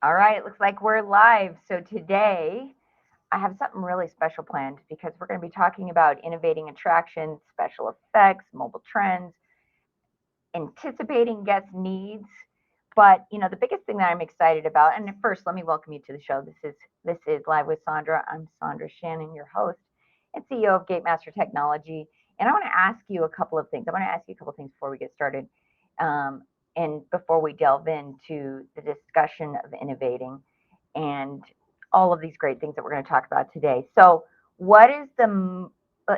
All right, it looks like we're live. So today I have something really special planned because we're going to be talking about innovating attractions, special effects, mobile trends, anticipating guest needs. But the biggest thing that I'm excited about, and first, let me welcome you to the show. This is Live with Sondra. I'm Sondra Shannon, your host and CEO of Gatemaster Technology. And I want to ask you a couple of things. I want to ask you a couple of things before we get started, um, and before we delve into the discussion of innovating and all of these great things that we're going to talk about today. So, what is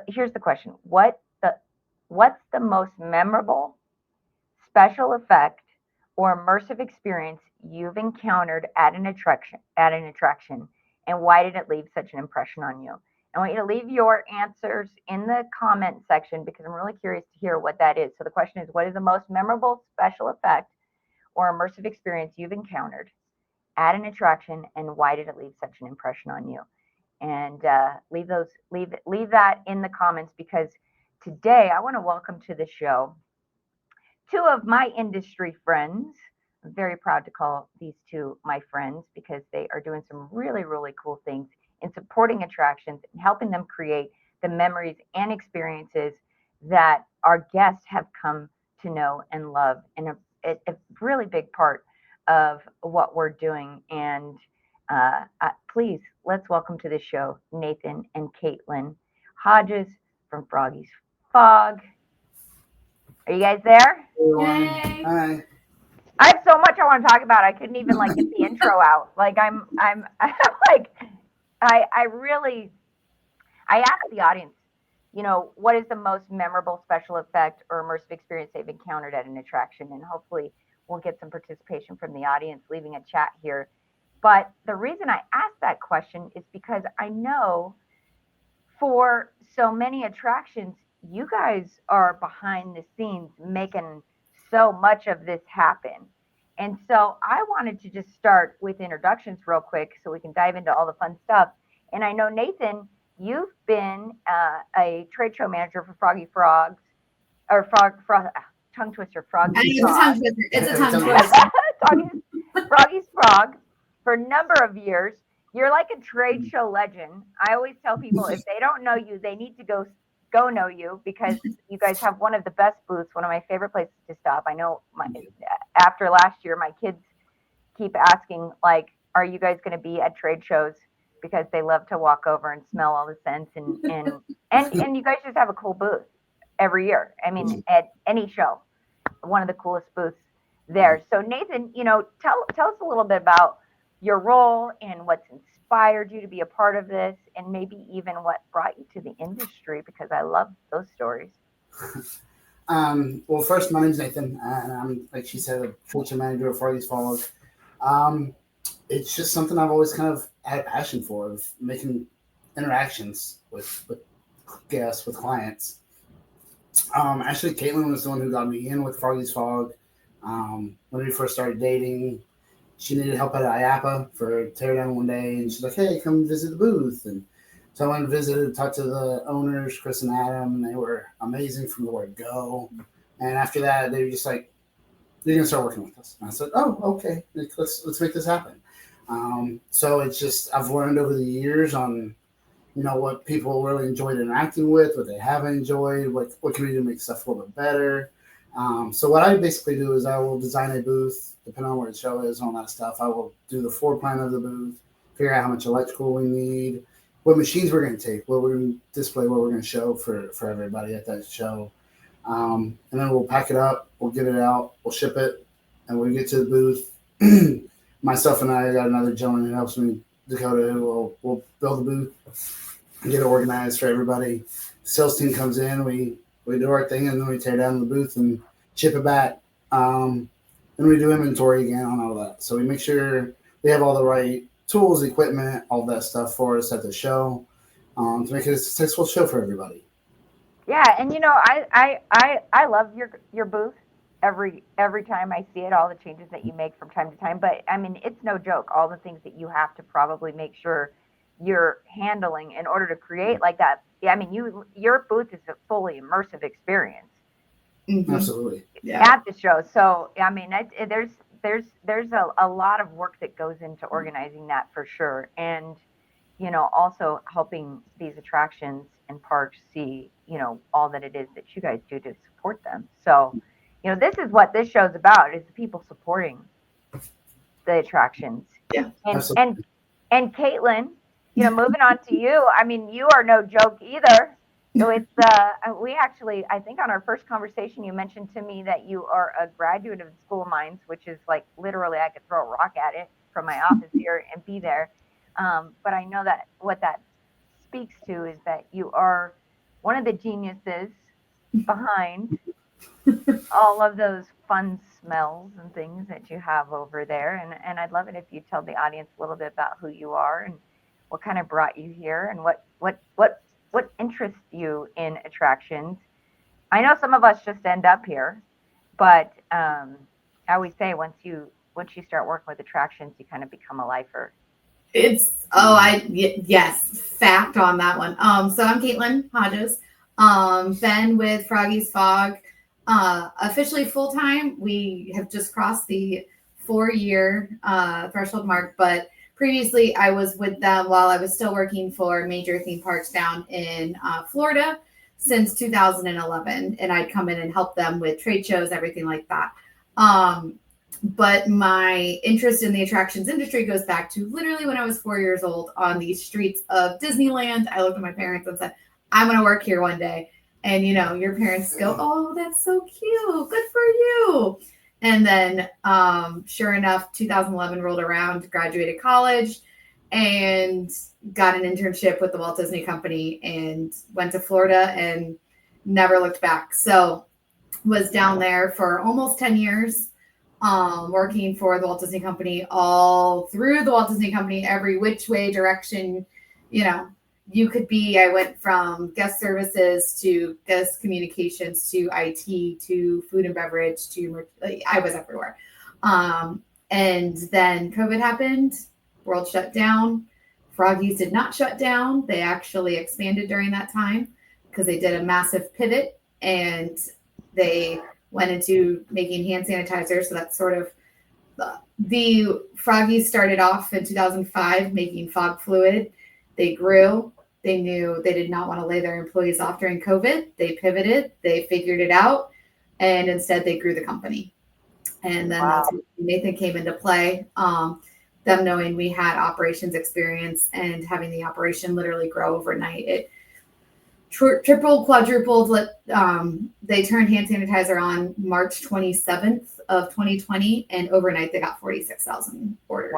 here's the question: what's the most memorable special effect or immersive experience you've encountered at an attraction, and why did it leave such an impression on you? I want you to leave your answers in the comment section because I'm really curious to hear what that is. So the question is, what is the most memorable special effect or immersive experience you've encountered at an attraction, and why did it leave such an impression on you? And leave that in the comments because today I want to welcome to the show two of my industry friends. I'm very proud to call these two my friends because they are doing some really, really cool things in supporting attractions and helping them create the memories and experiences that our guests have come to know and love, and a really big part of what we're doing. And please, let's welcome to the show Nathan and Caitlin Hodges from Froggy's Fog. Are you guys there? Everyone. Yay! Hi. I have so much I want to talk about. I couldn't even like get the intro out. Like I'm I'm like I really I asked the audience, what is the most memorable special effect or immersive experience they've encountered at an attraction, and hopefully we'll get some participation from the audience leaving a chat here. But the reason I asked that question is because I know for so many attractions, you guys are behind the scenes making so much of this happen. And so I wanted to just start with introductions real quick so we can dive into all the fun stuff. And I know, Nathan, you've been a trade show manager for Froggy Frogs, or tongue twister, I Froggy's know, it's a tongue Frog. twister. It's a Every tongue time twister. Froggy's Frog for a number of years. You're like a trade show legend. I always tell people if they don't know you, they need to go know you because you guys have one of the best booths, one of my favorite places to stop. I know after last year, my kids keep asking like, "Are you guys going to be at trade shows?" Because they love to walk over and smell all the scents and you guys just have a cool booth every year. I mean, at any show, one of the coolest booths there. So Nathan, tell us a little bit about your role and what's inspired you to be a part of this, and maybe even what brought you to the industry because I love those stories. Well, first, my name's Nathan, and I'm, like she said, a culture manager of Froggy's Fog. Um, it's just something I've always kind of had a passion for, of making interactions with guests, with clients. Actually, Caitlin was the one who got me in with Froggy's Fog. When we first started dating, she needed help at IAPA for a teardown one day, and she's like, "Hey, come visit the booth." And so I went and visited, talked to the owners, Chris and Adam, and they were amazing from the word go. And after that, they were just like, "You're gonna start working with us." And I said, "Oh, okay, let's make this happen." So it's just I've learned over the years on what people really enjoyed interacting with, what they haven't enjoyed, what can we do to make stuff a little bit better. So what I basically do is I will design a booth, depending on where the show is and all that stuff. I will do the floor plan of the booth, figure out how much electrical we need, what machines we're going to take, what we're going to display, what we're going to show for everybody at that show. And then we'll pack it up, we'll get it out, we'll ship it, and when we get to the booth, myself and I got another gentleman who helps me, Dakota, who will build the booth, get it organized for everybody. Sales team comes in, we do our thing, and then we tear down the booth and ship it back. Then we do inventory again on all that. So we make sure we have all the right tools, equipment, all that stuff for us at the show, to make it a successful show for everybody. Yeah, and I love your booth every time I see it, all the changes that you make from time to time. But I mean, it's no joke, all the things that you have to probably make sure you're handling in order to create like that. Yeah, I mean, your booth is a fully immersive experience Hmm. Absolutely. Yeah. at the show. So I mean, there's there's a lot of work that goes into organizing that for sure. And also helping these attractions and parks see, all that it is that you guys do to support them. So, this is what this show's about, is the people supporting the attractions. Yeah, And absolutely. Caitlin, moving on to you. I mean, you are no joke either. It's we actually, I think on our first conversation, you mentioned to me that you are a graduate of the School of Mines, which is like literally I could throw a rock at it from my office here and be there. But I know that what that speaks to is that you are one of the geniuses behind all of those fun smells and things that you have over there. And I'd love it if you tell the audience a little bit about who you are and what kind of brought you here and what interests you in attractions. I know some of us just end up here, but I always say once you start working with attractions, you kind of become a lifer. Yes, fact on that one. So I'm Caitlin Hodges. Been with Froggy's Fog officially full time. We have just crossed the 4-year threshold mark, but previously I was with them while I was still working for major theme parks down in Florida since 2011, and I'd come in and help them with trade shows, everything like that. But my interest in the attractions industry goes back to literally when I was 4 years old on the streets of Disneyland. I looked at my parents and said, I'm going to work here one day. And, your parents go, oh, that's so cute. Good for you. And then, sure enough, 2011 rolled around, graduated college, and got an internship with the Walt Disney Company and went to Florida and never looked back. So was down there for almost 10 years. Working for the Walt Disney Company, all through the Walt Disney Company, every which way direction, you could be. I went from guest services to guest communications to IT to food and beverage to, I was everywhere. And then COVID happened, world shut down. Froggies did not shut down. They actually expanded during that time because they did a massive pivot and they went into making hand sanitizer. So that's sort of the Froggies started off in 2005 making fog fluid. They grew. They knew they did not want to lay their employees off during COVID. They pivoted. They figured it out. And instead they grew the company. And then that's when Nathan came into play. Them knowing we had operations experience and having the operation literally grow overnight. It tripled, quadrupled. They turned hand sanitizer on March 27th of 2020, and overnight they got 46,000 orders.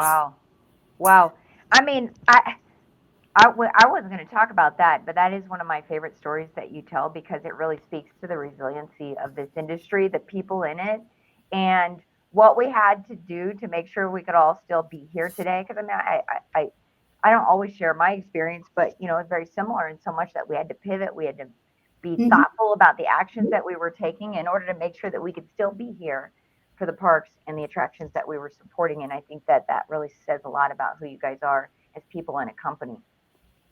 Wow. I mean, I wasn't going to talk about that, but that is one of my favorite stories that you tell because it really speaks to the resiliency of this industry, the people in it, and what we had to do to make sure we could all still be here today. Because I mean, I don't always share my experience, but it's very similar in so much that we had to pivot. We had to be thoughtful about the actions that we were taking in order to make sure that we could still be here for the parks and the attractions that we were supporting. And I think that really says a lot about who you guys are as people in a company.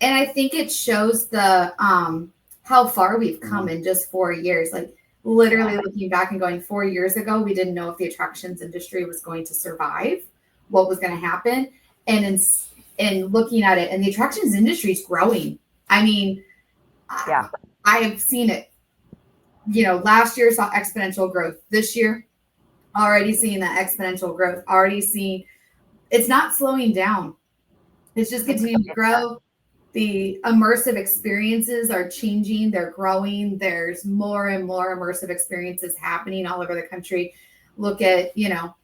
And I think it shows the how far we've come in just 4 years. Like literally looking back and going 4 years ago, we didn't know if the attractions industry was going to survive, what was going to happen. And in looking at it, and the attractions industry is growing. I mean, I have seen it. Last year saw exponential growth. This year, already seeing that exponential growth. Already seeing it's not slowing down. It's just continuing to grow. The immersive experiences are changing. They're growing. There's more and more immersive experiences happening all over the country. Look at, the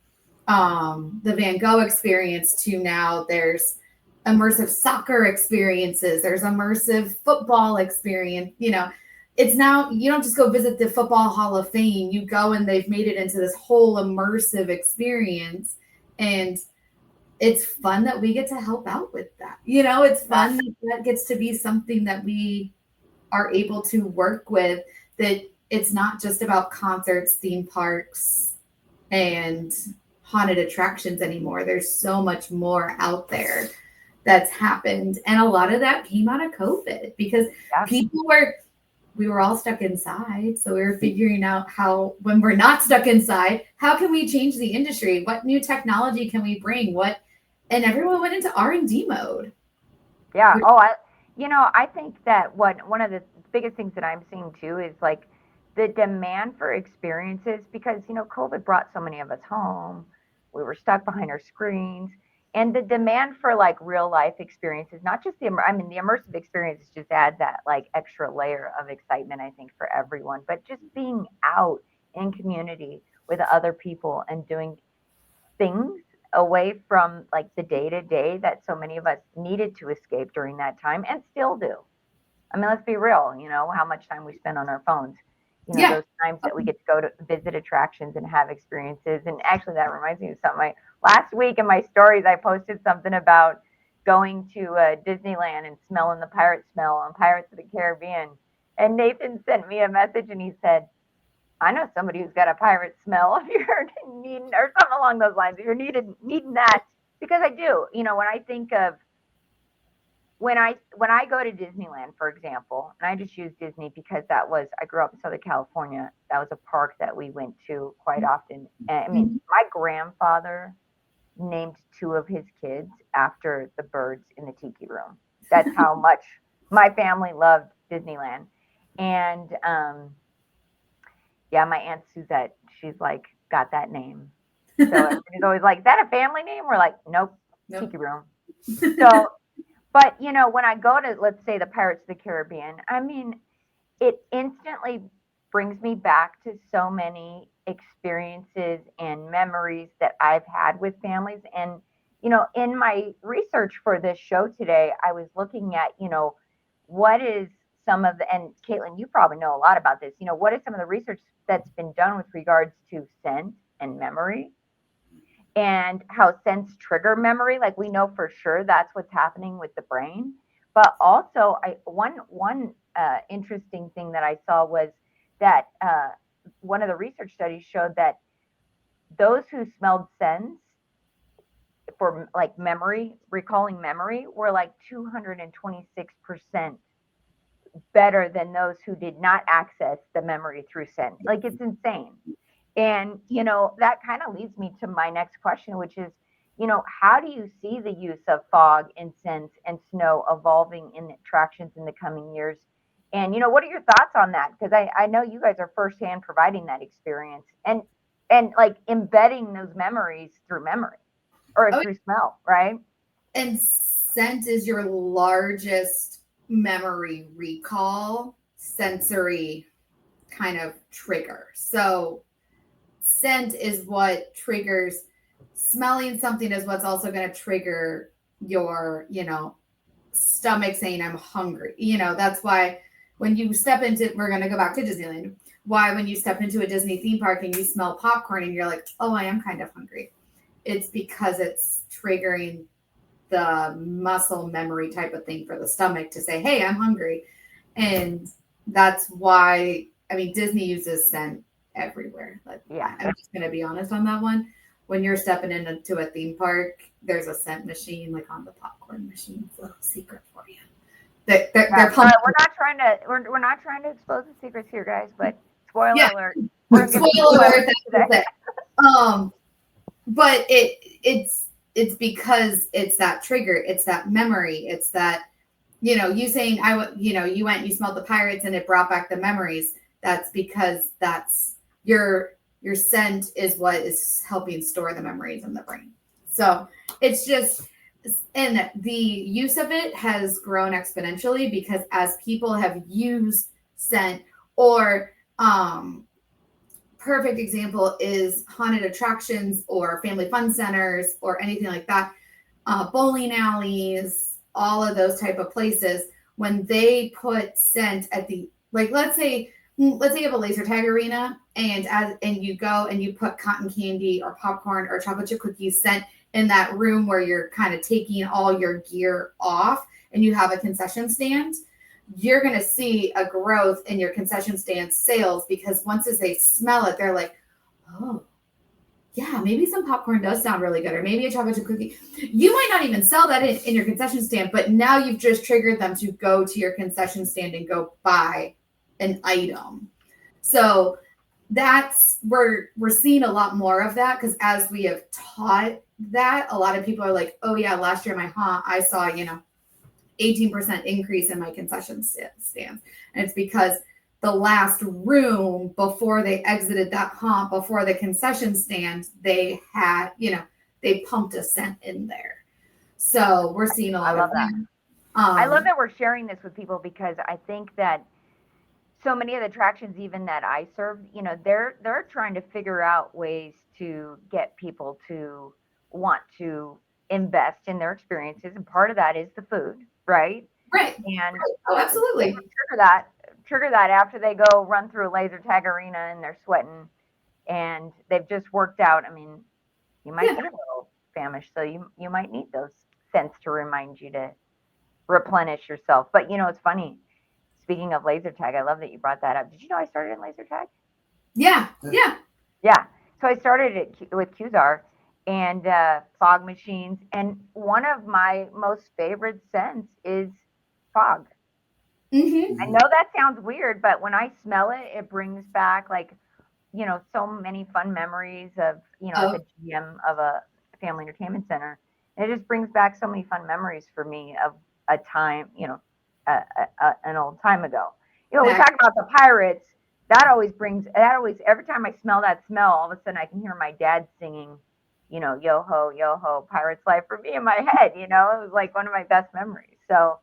Van Gogh experience to now there's immersive soccer experiences. There's immersive football experience. It's now, you don't just go visit the Football Hall of Fame. You go and they've made it into this whole immersive experience. And it's fun that we get to help out with that. It's fun that gets to be something that we are able to work with, that it's not just about concerts, theme parks, and haunted attractions anymore. There's so much more out there that's happened. And a lot of that came out of COVID because people were, we were all stuck inside. So we were figuring out how, when we're not stuck inside, how can we change the industry? What new technology can we bring? And everyone went into R&D mode. Yeah. I think that one of the biggest things that I'm seeing too is like the demand for experiences, because, COVID brought so many of us home. We were stuck behind our screens, and the demand for like real life experiences, not just the immersive experiences just add that like extra layer of excitement, I think, for everyone, but just being out in community with other people and doing things away from like the day to day that so many of us needed to escape during that time and still do. I mean, let's be real, how much time we spend on our phones, Yeah. those times that we get to go to visit attractions and have experiences. And actually, that reminds me of something. Last week in my stories, I posted something about going to Disneyland and smelling the pirate smell on Pirates of the Caribbean. And Nathan sent me a message and he said, I know somebody who's got a pirate smell if you're needing, or something along those lines. If you're needing that, because I do, when I think of, when I go to Disneyland, for example, and I just use Disney because I grew up in Southern California. That was a park that we went to quite often. I mean, my grandfather named 2 of his kids after the birds in the tiki room. That's how much my family loved Disneyland. And yeah, my Aunt Suzette, she's like got that name. So everybody's always like, is that a family name? We're like, nope. Tiki room. So, but when I go to, let's say, the Pirates of the Caribbean, I mean, it instantly brings me back to so many experiences and memories that I've had with families. And, in my research for this show today, I was looking at, what is some of the, and Caitlin, you probably know a lot about this, what is some of the research that's been done with regards to scent and memory, and how scents trigger memory. Like, we know for sure that's what's happening with the brain. But also, one interesting thing that I saw was that one of the research studies showed that those who smelled scents for like recalling memory, were like 226% better than those who did not access the memory through scent. Like, it's insane. And, that kind of leads me to my next question, which is, how do you see the use of fog and scents and snow evolving in attractions in the coming years? And, what are your thoughts on that? Because I know you guys are firsthand providing that experience and like embedding those memories through memory or through smell, right? And scent is your largest memory recall sensory kind of trigger. So scent is what triggers, smelling something is what's also going to trigger your, stomach saying I'm hungry. That's why when you step into, we're going to go back to Disneyland, why when you step into a Disney theme park and you smell popcorn and you're like, oh, I am kind of hungry. It's because it's triggering the muscle memory type of thing for the stomach to say, hey, I'm hungry. And that's why, Disney uses scent everywhere. Yeah. I'm just going to be honest on that one. When you're stepping into a theme park, there's a scent machine, like on the popcorn machine. It's a little secret for you. They're we're not trying to expose the secrets here, guys, but spoiler alert. Spoiler alert. But it's because it's that trigger, it's that memory, it's that, you saying you went and you smelled the pirates and it brought back the memories. That's because that's your scent is what is helping store the memories in the brain. So it's just, and the use of it has grown exponentially because as people have used scent, or perfect example is haunted attractions or family fun centers or anything like that, bowling alleys, all of those type of places, when they put scent at the, like, let's say you have a laser tag arena and you go and you put cotton candy or popcorn or chocolate chip cookies scent in that room where you're kind of taking all your gear off and you have a concession stand, you're going to see a growth in your concession stand sales, because once as they smell it, they're like, oh, yeah, maybe some popcorn does sound really good, or maybe a chocolate chip cookie. You might not even sell that in your concession stand, but now you've just triggered them to go to your concession stand and go buy an item. So that's where we're seeing a lot more of that, because as we have taught that, a lot of people are like, oh yeah, last year my haunt, I saw, 18% increase in my concession stands. And it's because the last room before they exited that haunt, before the concession stand, they had, they pumped a scent in there. So we're seeing a lot I love of that. I love that we're sharing this with people, because I think that so many of the attractions, even that I serve, they're trying to figure out ways to get people to want to invest in their experiences, and part of that is the food, right? Right. And Oh, absolutely. trigger that after they go run through a laser tag arena and they're sweating and they've just worked out. I mean, you might get a little famished, so you might need those scents to remind you to replenish yourself. But it's funny. Speaking of laser tag, I love that you brought that up. Did you know I started in laser tag? Yeah. Yeah. So I started it with QZAR and fog machines. And one of my most favorite scents is fog. Mm-hmm. I know that sounds weird, but when I smell it, it brings back so many fun memories of, as a GM of a family entertainment center. And it just brings back so many fun memories for me of a time, an old time ago. We talk about the pirates. Every time I smell that smell, all of a sudden I can hear my dad singing, yo ho, pirate's life for me in my head. It was like one of my best memories. So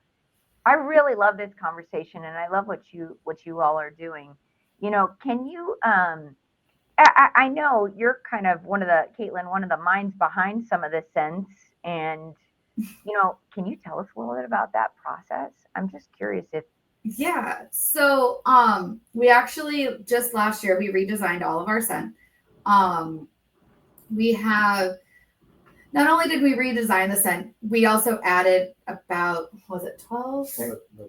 I really love this conversation, and I love what you all are doing. Can you, I know you're kind of Caitlin, one of the minds behind some of the scents, and can you tell us a little bit about that process? I'm just curious if. Yeah. So we actually just last year we redesigned all of our scent. We have not only did we redesign the scent, we also added about 12?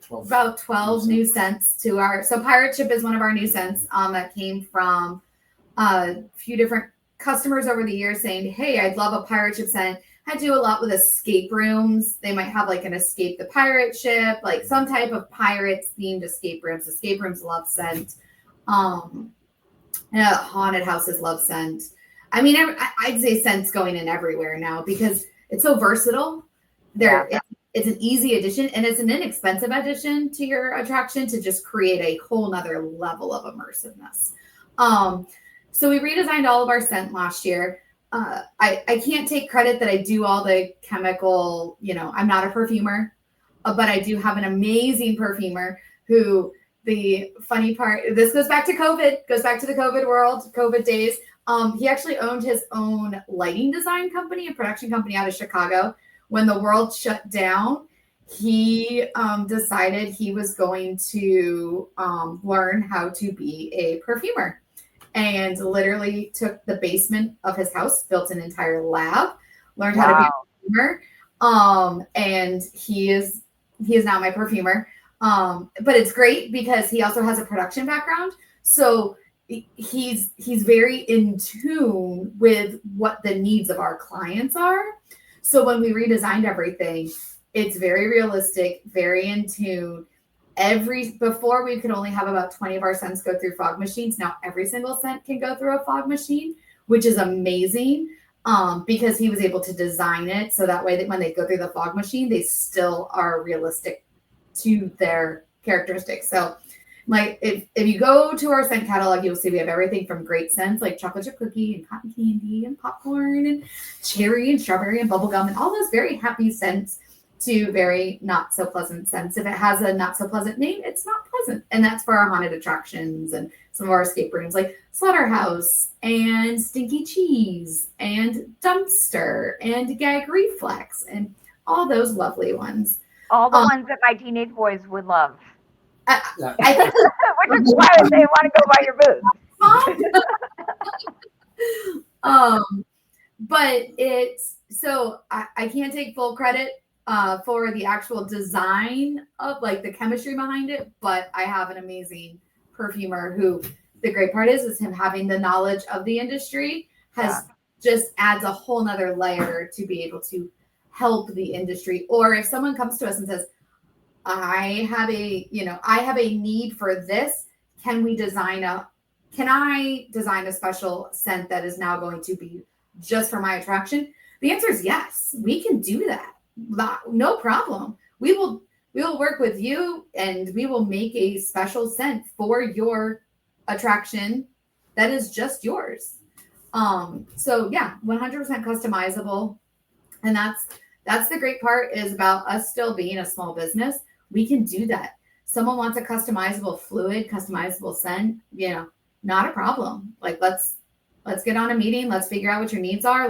About 12 new scents to our. So Pirate Ship is one of our new scents that came from a few different customers over the years saying, hey, I'd love a pirate ship scent. I do a lot with escape rooms. They might have like an escape the pirate ship, like some type of pirates themed escape rooms. Escape rooms love scent. Haunted houses love scent. I mean, I'd say scent's going in everywhere now because it's so versatile. It's an easy addition, and it's an inexpensive addition to your attraction to just create a whole nother level of immersiveness. So we redesigned all of our scent last year. I can't take credit that I do all the chemical, I'm not a perfumer, but I do have an amazing perfumer who, the funny part, this goes back to the COVID world, COVID days. He actually owned his own lighting design company, a production company out of Chicago. When the world shut down, he decided he was going to learn how to be a perfumer, and literally took the basement of his house, built an entire lab, learned how to be a perfumer. And he is now my perfumer. But it's great because he also has a production background. So he's very in tune with what the needs of our clients are. So when we redesigned everything, it's very realistic, very in tune. Before we could only have about 20 of our scents go through fog machines. Now every single scent can go through a fog machine, which is amazing. Because he was able to design it so that way that when they go through the fog machine, they still are realistic to their characteristics. So like if you go to our scent catalog, you'll see we have everything from great scents like chocolate chip cookie and cotton candy and popcorn and cherry and strawberry and bubblegum and all those very happy scents to very not so pleasant scents. If it has a not so pleasant name, it's not pleasant. And that's for our haunted attractions and some of our escape rooms like Slaughterhouse and Stinky Cheese and Dumpster and Gag Reflex and all those lovely ones. All the ones that my teenage boys would love. I think which is why they want to go by your booth. But it's so I can't take full credit for the actual design of like the chemistry behind it, but I have an amazing perfumer who the great part is him having the knowledge of the industry just adds a whole nother layer to be able to help the industry. Or if someone comes to us and says, I have a need for this, can I design a special scent that is now going to be just for my attraction? The answer is yes. We can do that. No problem. We will work with you and we will make a special scent for your attraction that is just yours. So yeah, 100% customizable. And that's the great part is about us still being a small business. We can do that. Someone wants a customizable fluid, customizable scent, not a problem. Like let's get on a meeting. Let's figure out what your needs are.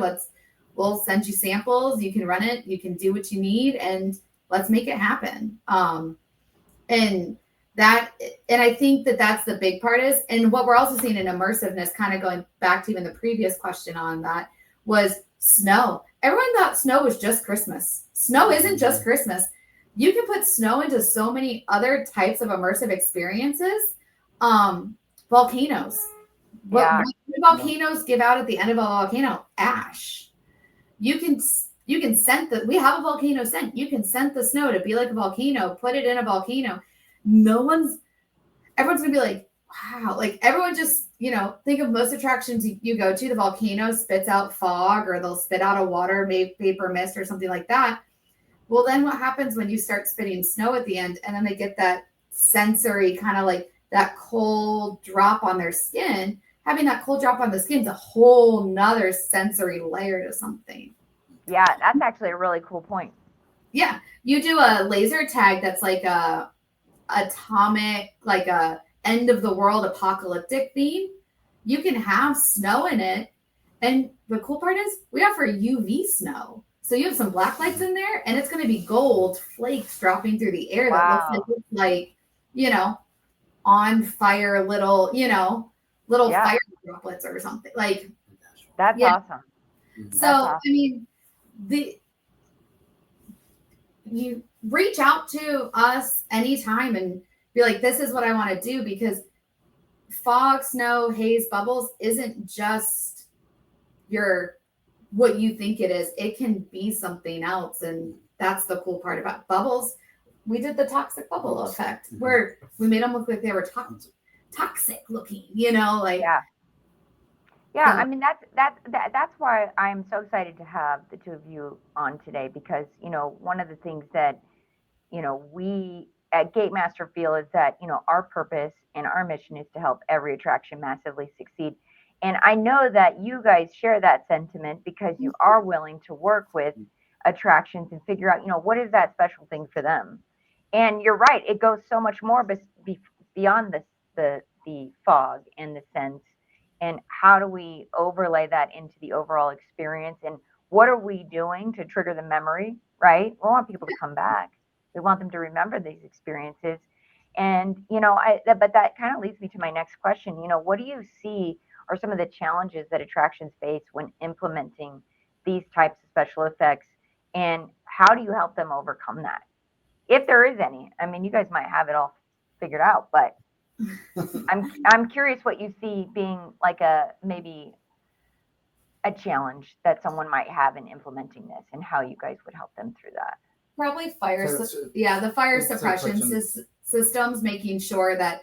We'll send you samples. You can run it. You can do what you need, and let's make it happen. And I think that's the big part is, and what we're also seeing in immersiveness, kind of going back to even the previous question on that, was snow. Everyone thought snow was just Christmas. Snow isn't just Christmas. You can put snow into so many other types of immersive experiences. Volcanoes. What do volcanoes give out at the end of a volcano? Ash. You can scent we have a volcano scent. You can scent the snow to be like a volcano, put it in a volcano. Everyone's gonna be like, wow. Like everyone just, think of most attractions you go to, the volcano spits out fog or they'll spit out a water vapor mist or something like that. Well, then what happens when you start spitting snow at the end and then they get that sensory kind of like that cold drop on their skin? Having that cold drop on the skin is a whole nother sensory layer to something. Yeah, that's actually a really cool point. Yeah. You do a laser tag that's like a atomic, like a end of the world apocalyptic theme. You can have snow in it. And the cool part is we offer UV snow. So you have some black lights in there and it's going to be gold flakes dropping through the air that looks like, on fire little fire droplets or something. Like that's awesome. So awesome. I mean, you reach out to us anytime and be like, this is what I want to do, because fog, snow, haze, bubbles isn't just what you think it is. It can be something else. And that's the cool part about bubbles. We did the toxic bubble effect where we made them look like they were toxic looking, I mean, that's why I'm so excited to have the two of you on today, because, one of the things that, we at Gatemaster feel is that, our purpose and our mission is to help every attraction massively succeed. And I know that you guys share that sentiment because you are willing to work with attractions and figure out, what is that special thing for them. And you're right. It goes so much more beyond the fog and the sense. And how do we overlay that into the overall experience? And what are we doing to trigger the memory, right? We want people to come back. We want them to remember these experiences. And, but that kind of leads me to my next question. What do you see are some of the challenges that attractions face when implementing these types of special effects? And how do you help them overcome that? If there is any. I mean, you guys might have it all figured out, but I'm curious what you see being like maybe a challenge that someone might have in implementing this, and how you guys would help them through that. Probably the fire suppression systems, making sure that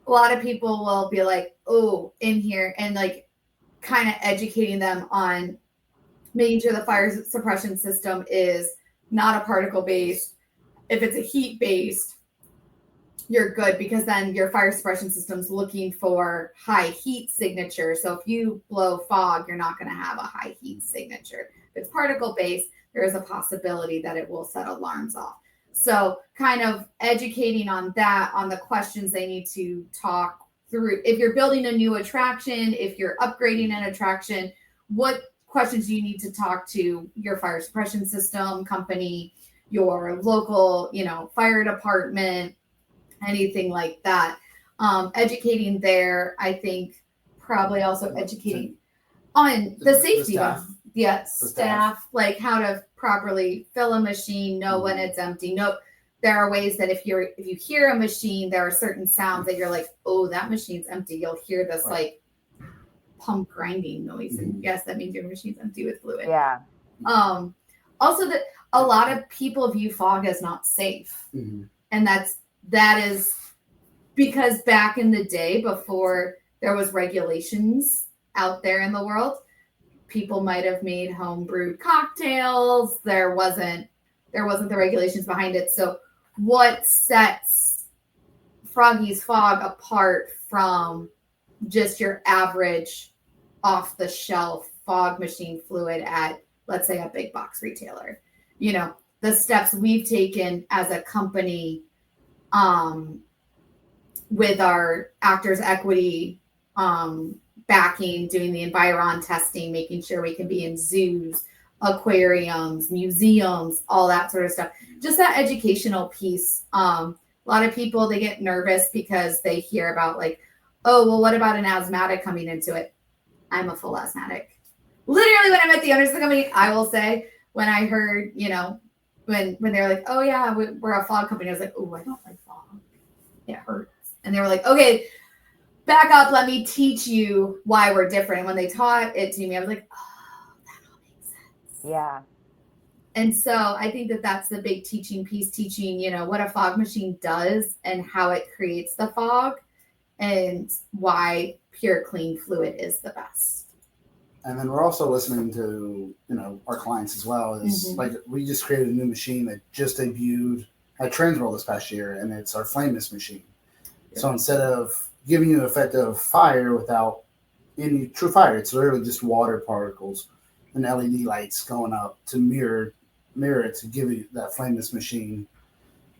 a lot of people will be like, oh, in here, and like kind of educating them on making sure the fire suppression system is not a particle based. If it's a heat based, you're good, because then your fire suppression system's looking for high heat signature. So if you blow fog, you're not going to have a high heat signature. If it's particle based, there is a possibility that it will set alarms off. So kind of educating on that, on the questions they need to talk through. If you're building a new attraction, if you're upgrading an attraction, what questions do you need to talk to your fire suppression system company, your local, fire department, anything like that. Educating there, I think probably also educating on the safety of staff, like how to properly fill a machine, know when it's empty. There are ways that if you hear a machine, there are certain sounds that you're like, oh, that machine's empty. You'll hear this like pump grinding noise, and yes, that means your machine's empty with fluid. Yeah. Also, that a lot of people view fog as not safe, and that is because back in the day, before there was regulations out there in the world, people might have made home brewed cocktails. There wasn't the regulations behind it. So what sets Froggy's Fog apart from just your average off the shelf fog machine fluid at, let's say, a big box retailer? The steps we've taken as a company, with our actors equity backing, doing the environ testing, making sure we can be in zoos, aquariums, museums, all that sort of stuff. Just that educational piece. A lot of people, they get nervous because they hear about like, oh, well, what about an asthmatic coming into it? I'm a full asthmatic. Literally, when I met the owners of the company, I will say, when I heard, when they're like, oh yeah, we're a fog company, I was like, oh, I don't like fog. It hurts. And they were like, okay, back up, let me teach you why we're different. And when they taught it to me, I was like, oh, that all makes sense. Yeah. And so I think that that's the big teaching piece, teaching, what a fog machine does and how it creates the fog and why pure clean fluid is the best. And then we're also listening to, our clients as well. Like, we just created a new machine that just debuted at Transworld this past year, and it's our flame mist machine. Yeah. So instead of giving you the effect of fire without any true fire, it's literally just water particles and LED lights going up to mirror it to give you that flame mist machine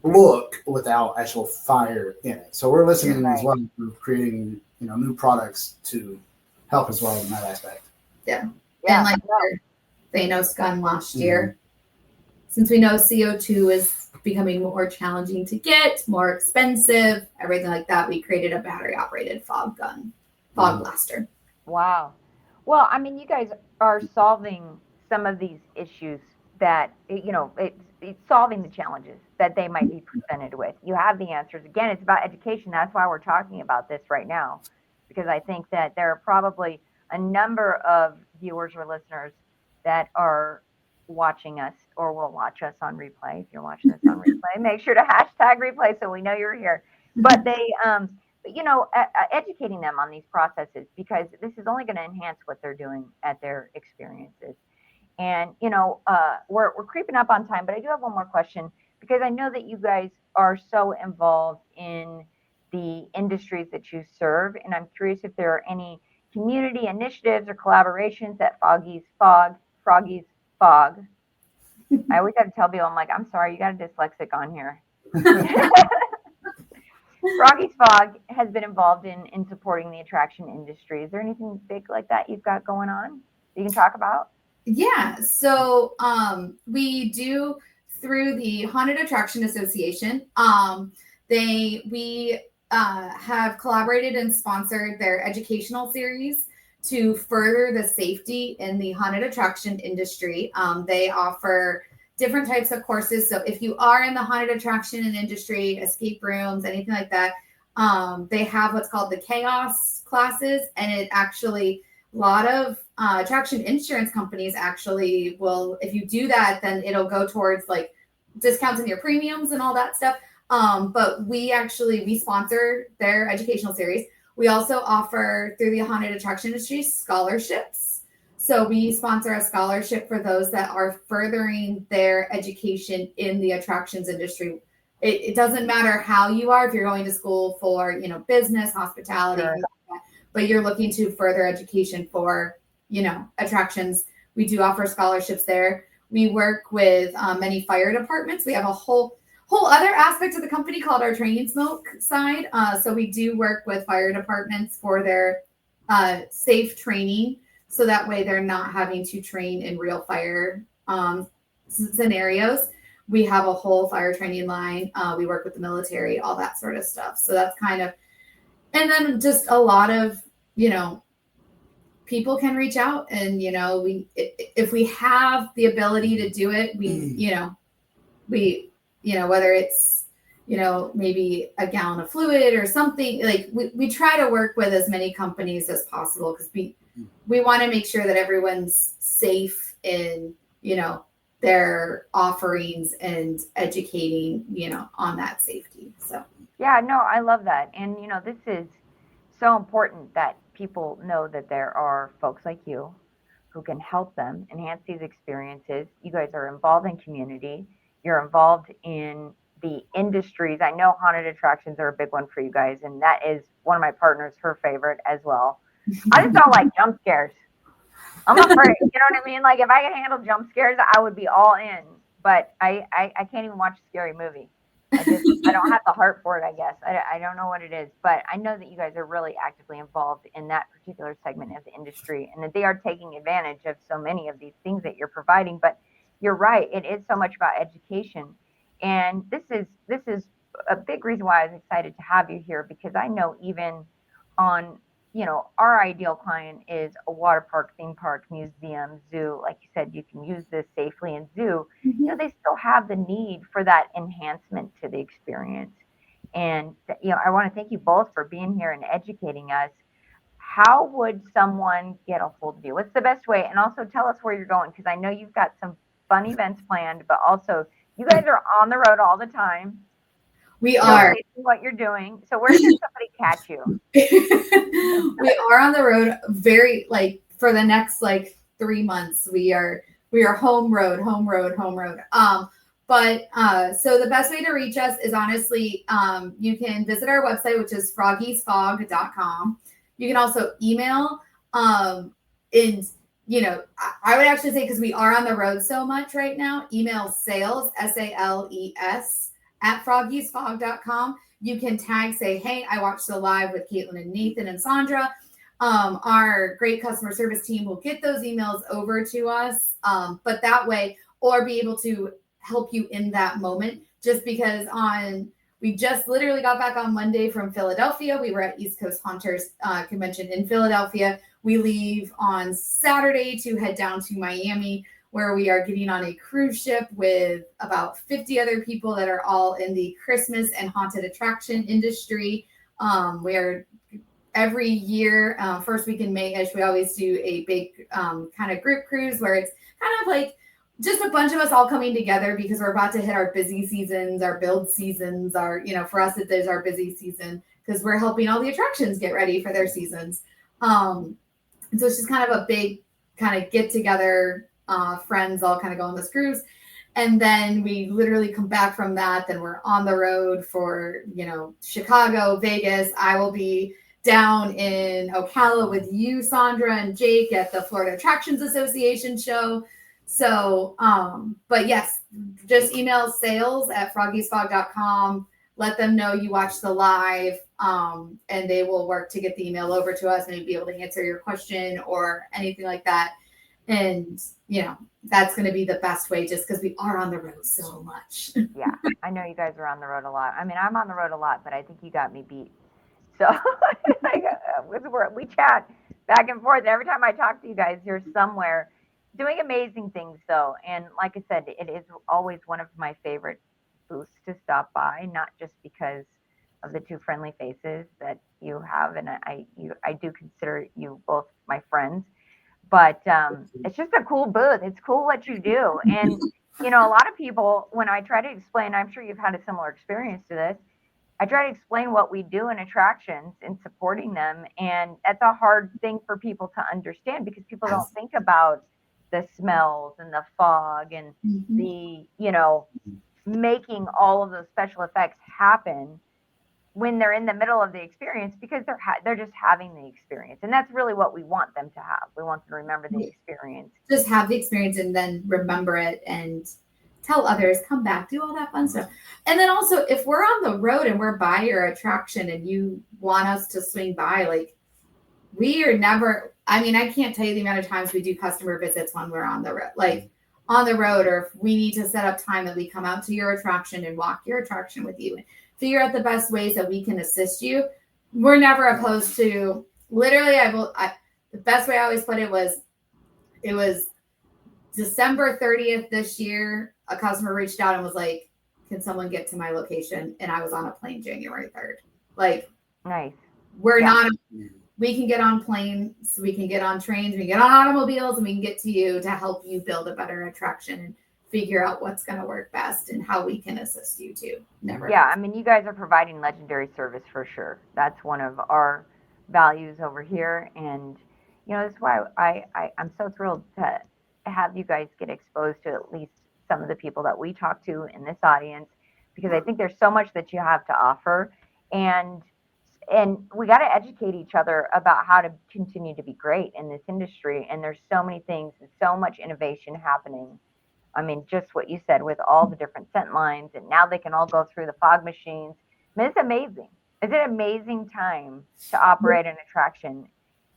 look without actual fire in it. So we're listening as well to creating, new products to help as well in that aspect. Yeah. And like Thanos gun last year, since we know CO2 is becoming more challenging to get, more expensive, everything like that, we created a battery operated fog blaster. Wow. Well, I mean, you guys are solving some of these issues that, it's solving the challenges that they might be presented with. You have the answers. Again, it's about education. That's why we're talking about this right now, because I think that there are probably a number of viewers or listeners that are watching us or will watch us on replay. If you're watching us on replay, make sure to hashtag replay so we know you're here. But they, educating them on these processes, because this is only going to enhance what they're doing at their experiences. And, we're creeping up on time, but I do have one more question, because I know that you guys are so involved in the industries that you serve. And I'm curious if there are any community initiatives or collaborations that Froggy's Fog. I always have to tell people, I'm like, I'm sorry, you got a dyslexic on here. Froggy's Fog has been involved in supporting the attraction industry. Is there anything big like that you've got going on that you can talk about? Yeah. So we do, through the Haunted Attraction Association, we have collaborated and sponsored their educational series to further the safety in the haunted attraction industry. They offer different types of courses. So if you are in the haunted attraction industry, escape rooms, anything like that, they have what's called the chaos classes. And it actually, a lot of attraction insurance companies actually will, if you do that, then it'll go towards like discounts in your premiums and all that stuff. But we sponsor their educational series. We also offer, through the haunted attraction industry, scholarships. So we sponsor a scholarship for those that are furthering their education in the attractions industry. It doesn't matter how you are, if you're going to school for, business, hospitality, sure, but you're looking to further education for, attractions. We do offer scholarships there. We work with many fire departments. We have a whole other aspect of the company called our training smoke side. So we do work with fire departments for their safe training. So that way they're not having to train in real fire scenarios. We have a whole fire training line. We work with the military, all that sort of stuff. So that's kind of, and then just a lot of, people can reach out and, if we have the ability to do it, whether it's, maybe a gallon of fluid or something, like we try to work with as many companies as possible, because we want to make sure that everyone's safe in, their offerings and educating, on that safety. So Yeah, no, I love that. And, this is so important that people know that there are folks like you who can help them enhance these experiences. You guys are involved in community, you're involved in the industries. I know haunted attractions are a big one for you guys, and that is one of my partners, her favorite as well. I just don't like jump scares. I'm afraid, you know what I mean? Like if I could handle jump scares, I would be all in. But I can't even watch a scary movie. I don't have the heart for it, I guess. I don't know what it is, but I know that you guys are really actively involved in that particular segment of the industry and that they are taking advantage of so many of these things that you're providing. But you're right, it is so much about education. And this is a big reason why I was excited to have you here, because I know even on, our ideal client is a water park, theme park, museum, zoo. Like you said, you can use this safely in zoo. They still have the need for that enhancement to the experience. And, I want to thank you both for being here and educating us. How would someone get a hold of you? What's the best way? And also tell us where you're going, because I know you've got some fun events planned, but also you guys are on the road all the time. We are. What you're doing. So where can somebody catch you? We are on the road for the next 3 months. We are home road. So the best way to reach us is honestly, you can visit our website, which is froggiesfog.com. You can also email, I would actually say, because we are on the road so much right now, email sales, SALES, at froggiesfog.com. You can say, hey, I watched the live with Caitlin and Nathan and Sondra. Our great customer service team will get those emails over to us. But that way, or be able to help you in that moment, just because we just literally got back on Monday from Philadelphia. We were at East Coast Haunters Convention in Philadelphia. We leave on Saturday to head down to Miami, where we are getting on a cruise ship with about 50 other people that are all in the Christmas and haunted attraction industry. Where every year, first week in May-ish, we always do a big kind of group cruise where it's kind of like just a bunch of us all coming together, because we're about to hit our busy seasons, our build seasons, for us, it is our busy season because we're helping all the attractions get ready for their seasons. And so it's just kind of a big kind of get together, friends all kind of go on this cruise. And then we literally come back from that. Then we're on the road for, Chicago, Vegas. I will be down in Ocala with you, Sondra, and Jake at the Florida Attractions Association show. So, but yes, just email sales at froggiesfog.com. Let them know you watched the live, and they will work to get the email over to us and be able to answer your question or anything like that. And, that's going to be the best way, just because we are on the road so much. Yeah, I know you guys are on the road a lot. I mean, I'm on the road a lot, but I think you got me beat. So we chat back and forth. Every time I talk to you guys, you're somewhere doing amazing things, though. And like I said, it is always one of my favorite booths to stop by, not just because of the two friendly faces that you have. And I do consider you both my friends. But it's just a cool booth. It's cool what you do. And, a lot of people, when I try to explain, I'm sure you've had a similar experience to this, I try to explain what we do in attractions and supporting them. And that's a hard thing for people to understand, because people don't think about the smells and the fog and the, making all of those special effects happen when they're in the middle of the experience, because they're just having the experience. And that's really what we want them to have. We want them to remember the experience. Just have the experience and then remember it and tell others, come back, do all that fun stuff. And then also, if we're on the road and we're by your attraction and you want us to swing by, we are never, I can't tell you the amount of times we do customer visits when we're on the road, on the road, or if we need to set up time that we come out to your attraction and walk your attraction with you and figure out the best ways that we can assist you. We're never opposed to, literally, the best way I always put it was December 30th this year. A customer reached out and was like, can someone get to my location? And I was on a plane January 3rd. Nice. We can get on planes, we can get on trains, we can get on automobiles, and we can get to you to help you build a better attraction and figure out what's going to work best and how we can assist you too. Never. Yeah, I mean, you guys are providing legendary service for sure. That's one of our values over here, and that's why I'm so thrilled to have you guys get exposed to at least some of the people that we talk to in this audience, because I think there's so much that you have to offer, and we got to educate each other about how to continue to be great in this industry. And there's so many things and so much innovation happening. I mean, just what you said with all the different scent lines, and now they can all go through the fog machines. I mean, it's amazing. It's an amazing time to operate an attraction,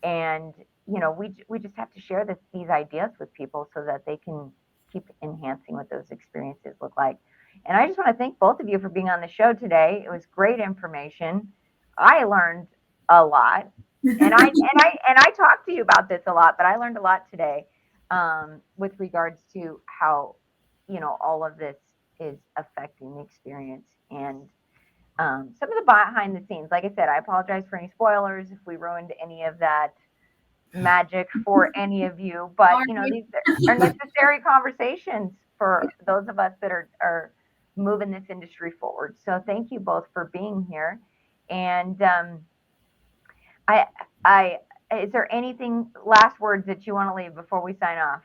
and we just have to share these ideas with people so that they can keep enhancing what those experiences look like. And I just want to thank both of you for being on the show today. It was great information. I learned a lot, and I talked to you about this a lot, but I learned a lot today. With regards to how, all of this is affecting the experience, and some of the behind the scenes. Like I said, I apologize for any spoilers if we ruined any of that magic for any of you, but these are necessary conversations for those of us that are moving this industry forward. So thank you both for being here. And I is there anything, last words that you want to leave before we sign off?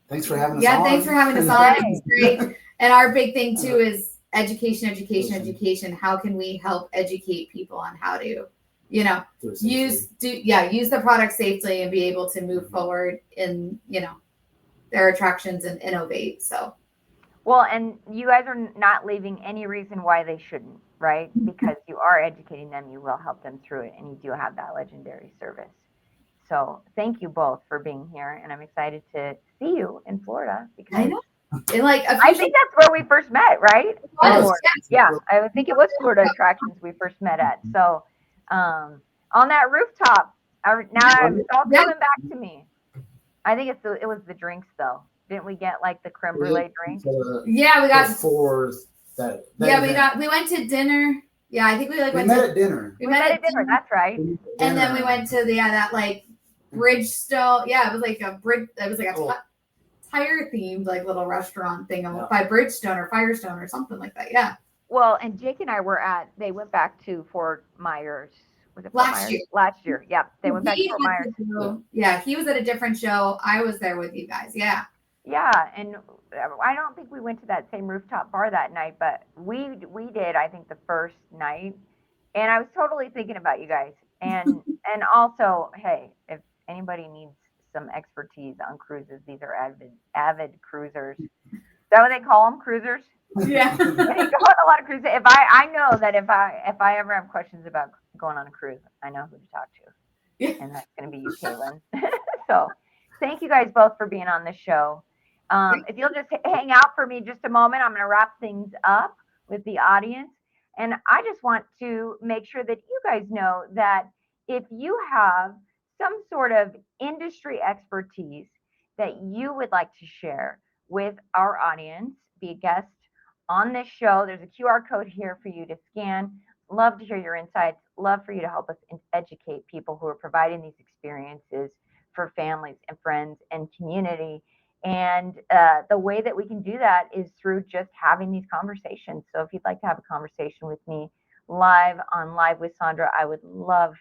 Thanks for having us on. Yeah, thanks for having us on. It was great. And our big thing too is education. How can we help educate people on how to, use the product safely and be able to move forward in, their attractions and innovate. So. Well, and you guys are not leaving any reason why they shouldn't, right? Because you are educating them, you will help them through it, and you do have that legendary service. So thank you both for being here, and I'm excited to see you in Florida, because I know. I think that's where we first met, right? Yeah, I think it was Florida Attractions we first met at. So on that rooftop, it's all coming back to me. I think it was the drinks though. Didn't we get like the creme brulee drink? Yeah, we got before that. We went to dinner. Yeah, I think we went at dinner. We met at dinner. That's right. And then we went to that like Bridgestone. Yeah, it was like a bridge. It was like a tire themed like little restaurant thing by Bridgestone or Firestone or something like that. Yeah. Well, and Jake and I they went back to Fort Myers. Was it last year? Last year. Yeah. They went back to Fort Myers. Yeah, he was at a different show. I was there with you guys. Yeah. Yeah, and I don't think we went to that same rooftop bar that night, but we did, I think, the first night. And I was totally thinking about you guys. And also, hey, if anybody needs some expertise on cruises, these are avid cruisers. Is that what they call them, cruisers? Yeah. They go on a lot of cruises. I know that if I ever have questions about going on a cruise, I know who to talk to. Yeah. And that's going to be you, Caitlin. So thank you guys both for being on the show. If you'll just hang out for me just a moment, I'm going to wrap things up with the audience. And I just want to make sure that you guys know that if you have some sort of industry expertise that you would like to share with our audience, be a guest on this show, there's a QR code here for you to scan. Love to hear your insights. Love for you to help us educate people who are providing these experiences for families and friends and community. And the way that we can do that is through just having these conversations. So if you'd like to have a conversation with me live with Sondra, I would love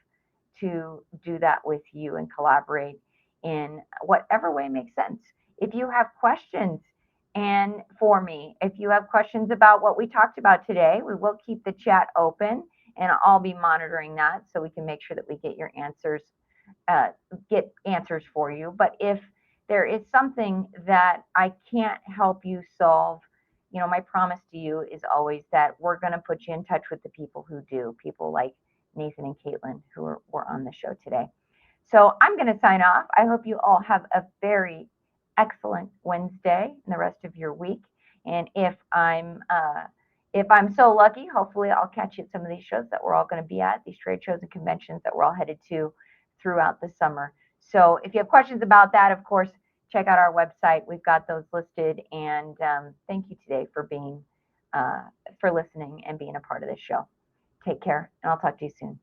to do that with you and collaborate in whatever way makes sense. If you have questions for me, if you have questions about what we talked about today, we will keep the chat open, and I'll be monitoring that so we can make sure that we get your answers, get answers for you. But if there is something that I can't help you solve, my promise to you is always that we're going to put you in touch with the people who do, people like Nathan and Caitlin who were on the show today. So I'm going to sign off. I hope you all have a very excellent Wednesday and the rest of your week. And if I'm so lucky, hopefully I'll catch you at some of these shows that we're all going to be at, these trade shows and conventions that we're all headed to throughout the summer. So if you have questions about that, of course, check out our website. We've got those listed. And thank you today for listening and being a part of this show. Take care, and I'll talk to you soon.